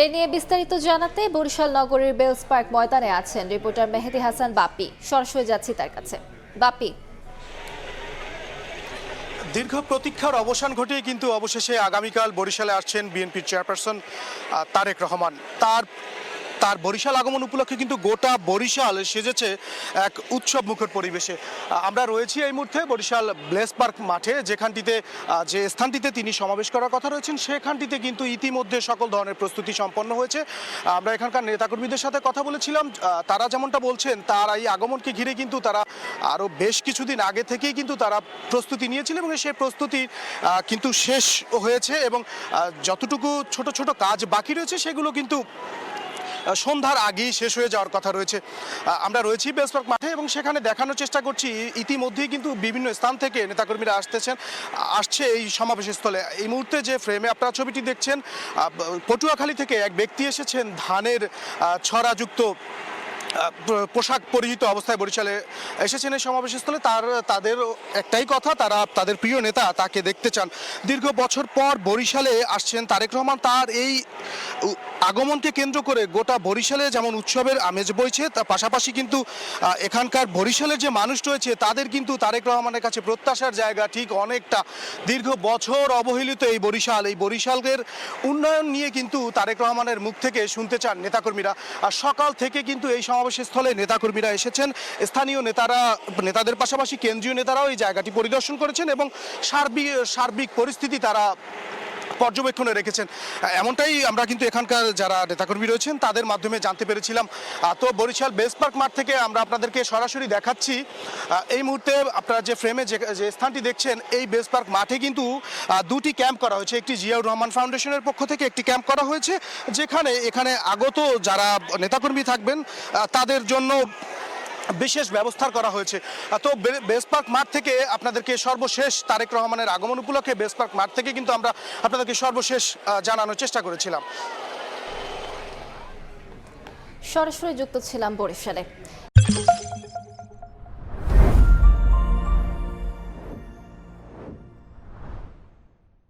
এ নিয়ে বিস্তারিত জানাতে বরিশাল নগরীর বেলস পার্ক ময়দানে আছেন রিপোর্টার মেহেদী হাসান বাপি। সরাসরি যাচ্ছি তার কাছে। বাপি, দীর্ঘ প্রতীক্ষার অবসান ঘটিয়ে কিন্তু অবশেষে আগামীকাল বরিশালে আসছেন বিএনপির চেয়ারপারসন তারেক রহমান। তার বরিশাল আগমন উপলক্ষে কিন্তু গোটা বরিশাল সেজেছে এক উৎসব মুখর পরিবেশে। আমরা রয়েছি এই মুহূর্তে বরিশাল বেলস পার্ক মাঠে, যেখানটিতে যে স্থানটিতে তিনি সমাবেশ করার কথা রয়েছেন সেখানটিতে কিন্তু ইতিমধ্যে সকল ধরনের প্রস্তুতি সম্পন্ন হয়েছে। আমরা এখানকার নেতাকর্মীদের সাথে কথা বলেছিলাম, তারা যেমনটা বলছেন তার এই আগমনকে ঘিরে কিন্তু তারা আরও বেশ কিছুদিন আগে থেকেই কিন্তু তারা প্রস্তুতি নিয়েছিল এবং সেই প্রস্তুতি কিন্তু শেষ হয়েছে এবং যতটুকু ছোট ছোট কাজ বাকি রয়েছে সেগুলো কিন্তু সন্ধ্যার আগেই শেষ হয়ে যাওয়ার কথা রয়েছে। আমরা রয়েছি বেলস পার্ক মাঠে এবং সেখানে দেখানোর চেষ্টা করছি ইতিমধ্যেই কিন্তু বিভিন্ন স্থান থেকে নেতাকর্মীরা আসছে এই সমাবেশ স্থলে। এই মুহূর্তে যে ফ্রেমে আপনারা ছবিটি দেখছেন, পটুয়াখালী থেকে এক ব্যক্তি এসেছেন ধানের ছড়াযুক্ত পোশাক পরিহিত অবস্থায় বরিশালে এসেছেন এই সমাবেশস্থলে। তাদের একটাই কথা, তারা তাদের প্রিয় নেতা তাকে দেখতে চান। দীর্ঘ বছর পর বরিশালে আসছেন তারেক রহমান। তার এই আগমনকে কেন্দ্র করে গোটা বরিশালে যেমন উৎসবের আমেজ বইছে, তার পাশাপাশি কিন্তু এখানকার বরিশালের যে মানুষ রয়েছে তাদের কিন্তু তারেক রহমানের কাছে প্রত্যাশার জায়গা ঠিক অনেকটা। দীর্ঘ বছর অবহেলিত এই বরিশালের উন্নয়ন নিয়ে কিন্তু তারেক রহমানের মুখ থেকে শুনতে চান নেতাকর্মীরা। আর সকাল থেকে কিন্তু এই সমাবেশের স্থলে নেতাকর্মীরা এসেছেন। স্থানীয় নেতাদের পাশাপাশি কেন্দ্রীয় নেতারাও এই জায়গাটি পরিদর্শন করেছেন এবং সার্বিক পরিস্থিতি তারা পর্যবেক্ষণে রেখেছেন। এমনটাই আমরা কিন্তু এখানকার যারা নেতাকর্মী রয়েছেন তাদের মাধ্যমে জানতে পেরেছিলাম। তো বরিশাল বেলস পার্ক মাঠ থেকে আমরা আপনাদেরকে সরাসরি দেখাচ্ছি। এই মুহূর্তে আপনারা যে ফ্রেমে যে স্থানটি দেখছেন, এই বেলস পার্ক মাঠে কিন্তু দুটি ক্যাম্প করা হয়েছে। একটি জিয়াউর রহমান ফাউন্ডেশনের পক্ষ থেকে একটি ক্যাম্প করা হয়েছে, যেখানে এখানে আগত যারা নেতাকর্মী থাকবেন তাদের জন্য বিশেষ ব্যবস্থা করা হয়েছে। তো বেলস পার্ক মাঠ থেকে আপনাদেরকে সর্বশেষ তারেক রহমানের আগমন উপলক্ষে বেলস পার্ক মাঠ থেকে কিন্তু আমরা আপনাদেরকে সর্বশেষ জানানোর চেষ্টা করেছিলাম। সরাসরি যুক্ত ছিলাম বরিশালে।